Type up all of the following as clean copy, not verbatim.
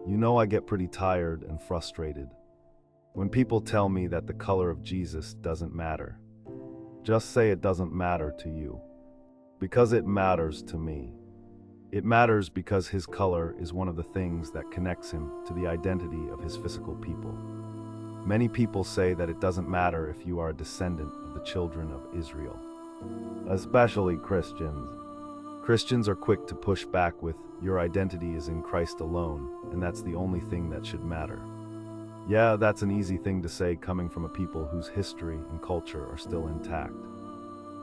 You know, I get pretty tired and frustrated when people tell me that the color of Jesus doesn't matter. Just say it doesn't matter to you. Because it matters to me. It matters because his color is one of the things that connects him to the identity of his physical people. Many people say that it doesn't matter if you are a descendant of the children of Israel, especially Christians. Christians are quick to push back with, your identity is in Christ alone, and that's the only thing that should matter. Yeah, that's an easy thing to say coming from a people whose history and culture are still intact.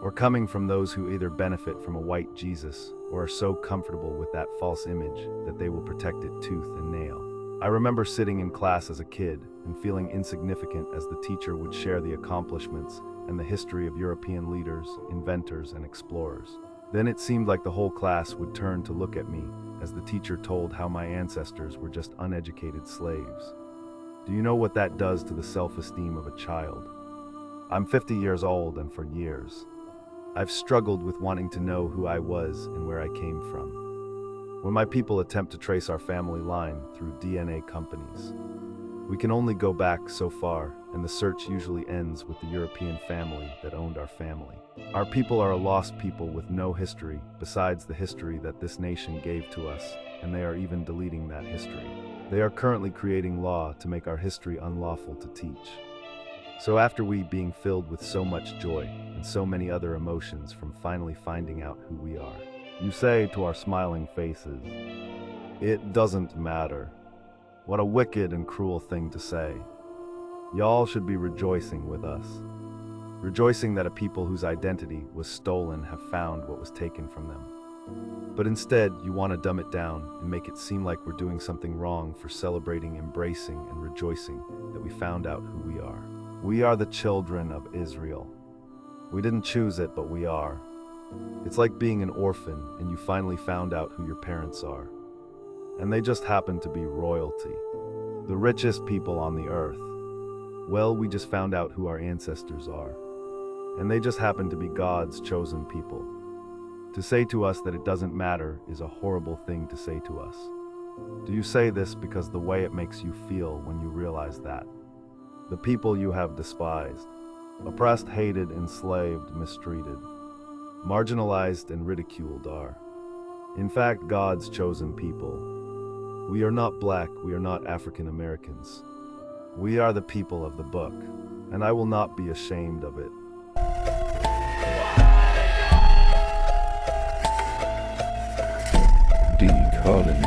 Or coming from those who either benefit from a white Jesus or are so comfortable with that false image that they will protect it tooth and nail. I remember sitting in class as a kid and feeling insignificant as the teacher would share the accomplishments and the history of European leaders, inventors, and explorers. Then it seemed like the whole class would turn to look at me as the teacher told how my ancestors were just uneducated slaves. Do you know what that does to the self-esteem of a child? I'm 50 years old, and for years, I've struggled with wanting to know who I was and where I came from. When my people attempt to trace our family line through DNA companies, we can only go back so far, and the search usually ends with the European family that owned our family. Our people are a lost people with no history besides the history that this nation gave to us, and they are even deleting that history. They are currently creating law to make our history unlawful to teach. So after we being filled with so much joy and so many other emotions from finally finding out who we are, you say to our smiling faces, it doesn't matter. What a wicked and cruel thing to say. Y'all should be rejoicing with us. Rejoicing that a people whose identity was stolen have found what was taken from them. But instead, you want to dumb it down and make it seem like we're doing something wrong for celebrating, embracing, and rejoicing that we found out who we are. We are the children of Israel. We didn't choose it, but we are. It's like being an orphan and you finally found out who your parents are. And they just happen to be royalty. The richest people on the earth. Well, we just found out who our ancestors are. And they just happen to be God's chosen people. To say to us that it doesn't matter is a horrible thing to say to us. Do you say this because the way it makes you feel when you realize that? The people you have despised, oppressed, hated, enslaved, mistreated, marginalized, and ridiculed are, in fact, God's chosen people. We are not black, we are not African Americans. We are the people of the book, and I will not be ashamed of it. Decolonization.